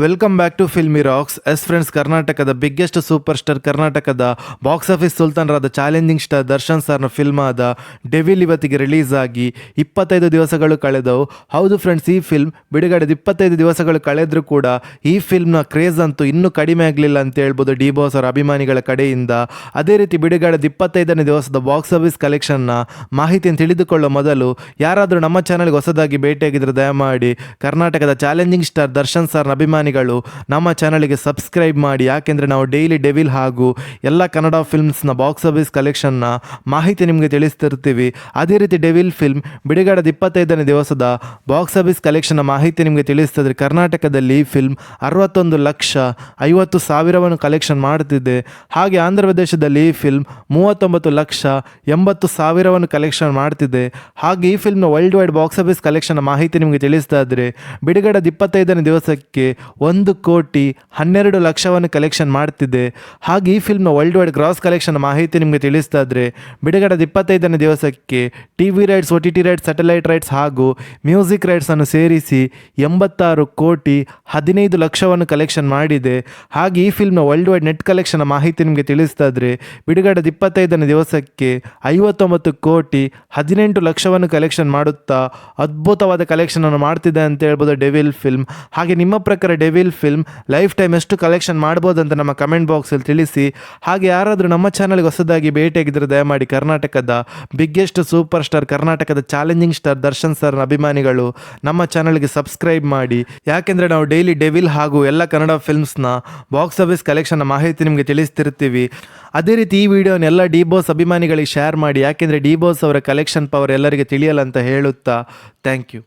Welcome back to Filmy Rocks. Friends, ಕರ್ನಾಟಕದ biggest super star, ಕರ್ನಾಟಕದ box office ಸುಲ್ತಾನರಾದ challenging star Darshan ಸರ್ನ film ಆದ ಡೆವಿಲ್ ಇವತ್ತಿಗೆ ರಿಲೀಸ್ ಆಗಿ 25 ದಿವಸಗಳು ಕಳೆದವು. ಹೌದು ಫ್ರೆಂಡ್ಸ್, ಈ ಫಿಲ್ಮ್ ಬಿಡುಗಡೆದ 25 ದಿವಸಗಳು ಕಳೆದರೂ ಕೂಡ ಈ ಫಿಲ್ಮ್ನ ಕ್ರೇಜ್ ಅಂತೂ ಇನ್ನೂ ಕಡಿಮೆ ಆಗಲಿಲ್ಲ ಅಂತ ಹೇಳ್ಬೋದು ಡಿ ಬಾಸ್ ಅವರ ಅಭಿಮಾನಿಗಳ ಕಡೆಯಿಂದ. ಅದೇ ರೀತಿ ಬಿಡುಗಡೆದ 25ನೇ ದಿವಸದ ಬಾಕ್ಸ್ ಆಫೀಸ್ ಕಲೆಕ್ಷನ್ನ ಮಾಹಿತಿಯನ್ನು ತಿಳಿದುಕೊಳ್ಳೋ ಮೊದಲು ಯಾರಾದರೂ ನಮ್ಮ ಚಾನಲ್ಗೆ ಹೊಸದಾಗಿ ಭೇಟಿಯಾಗಿದ್ದರೆ ದಯಮಾಡಿ ಕರ್ನಾಟಕದ ಚಾಲೆಂಜಿಂಗ್ ಸ್ಟಾರ್ ದರ್ಶನ್ ಸರ್ನ ಅಭಿಮಾನಿಗಳು ನಮ್ಮ ಚಾನಲ್ಗೆ ಸಬ್ಸ್ಕ್ರೈಬ್ ಮಾಡಿ. ಯಾಕೆಂದರೆ ನಾವು ಡೈಲಿ ಡೆವಿಲ್ ಹಾಗೂ ಎಲ್ಲ ಕನ್ನಡ ಫಿಲ್ಮ್ಸ್ನ ಬಾಕ್ಸ್ ಆಫೀಸ್ ಕಲೆಕ್ಷನ್ನ ಮಾಹಿತಿ ನಿಮಗೆ ತಿಳಿಸ್ತಿರ್ತೀವಿ. ಅದೇ ರೀತಿ ಡೆವಿಲ್ ಫಿಲ್ಮ್ ಬಿಡುಗಡೆದ 25ನೇ ದಿವಸದ ಬಾಕ್ಸ್ ಆಫೀಸ್ ಕಲೆಕ್ಷನ್ನ ಮಾಹಿತಿ ನಿಮಗೆ ತಿಳಿಸ್ತಿದ್ರೆ ಕರ್ನಾಟಕದಲ್ಲಿ ಈ ಫಿಲ್ಮ್ 61,50,000 ಕಲೆಕ್ಷನ್ ಮಾಡ್ತಿದೆ. ಹಾಗೆ ಆಂಧ್ರ ಪ್ರದೇಶದಲ್ಲಿ ಈ ಫಿಲ್ಮ್ 39,80,000 ಕಲೆಕ್ಷನ್ ಮಾಡ್ತಿದೆ. ಹಾಗೆ ಈ ಫಿಲ್ಮ್ನ world wide box office collection ಮಾಹಿತಿ ನಿಮಗೆ ತಿಳಿಸ್ತಾ ಇದ್ರೆ ಬಿಡುಗಡೆದ 25ನೇ ದಿವಸಕ್ಕೆ 1,12,00,000 ಕಲೆಕ್ಷನ್ ಮಾಡ್ತಿದೆ. ಹಾಗೆ ಈ ಫಿಲ್ಮ್ನ ವರ್ಲ್ಡ್ ವೈಡ್ ಗ್ರಾಸ್ ಕಲೆಕ್ಷನ್ ಮಾಹಿತಿ ನಿಮಗೆ ತಿಳಿಸ್ತಾ ಇದ್ರೆ ಬಿಡುಗಡೆದ 25ನೇ ದಿವಸಕ್ಕೆ TV rights, OTT rights, satellite rights ಹಾಗೂ ಮ್ಯೂಸಿಕ್ ರೈಟ್ಸನ್ನು ಸೇರಿಸಿ 86,15,00,000 ಕಲೆಕ್ಷನ್ ಮಾಡಿದೆ. ಹಾಗೆ ಈ ಫಿಲ್ಮ್ನ ವರ್ಲ್ಡ್ ವೈಡ್ ನೆಟ್ ಕಲೆಕ್ಷನ್ ಮಾಹಿತಿ ನಿಮಗೆ ತಿಳಿಸ್ತಾ ಇದ್ರೆ ಬಿಡುಗಡೆದ 25ನೇ ದಿವಸಕ್ಕೆ 59,18,00,000 ಕಲೆಕ್ಷನ್ ಮಾಡುತ್ತಾ ಅದ್ಭುತವಾದ ಕಲೆಕ್ಷನ್ ಅನ್ನು ಮಾಡ್ತಿದೆ ಅಂತ ಹೇಳ್ಬೋದು ಡೆವಿಲ್ ಫಿಲ್ಮ್. ಹಾಗೆ ನಿಮ್ಮ ಪ್ರಕಾರ ಡೆವಿಲ್ ಫಿಲ್ಮ್ ಲೈಫ್ ಟೈಮ್ ಎಷ್ಟು ಕಲೆಕ್ಷನ್ ಮಾಡ್ಬೋದು ಅಂತ ನಮ್ಮ ಕಮೆಂಟ್ ಬಾಕ್ಸಲ್ಲಿ ತಿಳಿಸಿ. ಹಾಗೆ ಯಾರಾದರೂ ನಮ್ಮ ಚಾನಲ್ಗೆ ಹೊಸದಾಗಿ ಭೇಟಿಯಾಗಿದ್ದರೆ ದಯಮಾಡಿ ಕರ್ನಾಟಕದ ಬಿಗ್ಗೆಸ್ಟ್ ಸೂಪರ್ ಸ್ಟಾರ್, ಕರ್ನಾಟಕದ ಚಾಲೆಂಜಿಂಗ್ ಸ್ಟಾರ್ ದರ್ಶನ್ ಸರ್ನ ಅಭಿಮಾನಿಗಳು ನಮ್ಮ ಚಾನಲ್ಗೆ ಸಬ್ಸ್ಕ್ರೈಬ್ ಮಾಡಿ. ಯಾಕೆಂದರೆ ನಾವು ಡೈಲಿ ಡೆವಿಲ್ ಹಾಗೂ ಎಲ್ಲ ಕನ್ನಡ ಫಿಲ್ಮ್ಸ್ನ ಬಾಕ್ಸ್ ಆಫೀಸ್ ಕಲೆಕ್ಷನ್ನ ಮಾಹಿತಿ ನಿಮಗೆ ತಿಳಿಸ್ತಿರ್ತೀವಿ. ಅದೇ ರೀತಿ ಈ ವಿಡಿಯೋನ ಎಲ್ಲ ಡಿ ಬಾಸ್ ಅಭಿಮಾನಿಗಳಿಗೆ ಶೇರ್ ಮಾಡಿ. ಯಾಕೆಂದರೆ ಡಿ ಬಾಸ್ ಅವರ ಕಲೆಕ್ಷನ್ ಪವರ್ ಎಲ್ಲರಿಗೆ ತಿಳಿಯಲ್ಲ ಅಂತ ಹೇಳುತ್ತಾ ಥ್ಯಾಂಕ್ ಯು.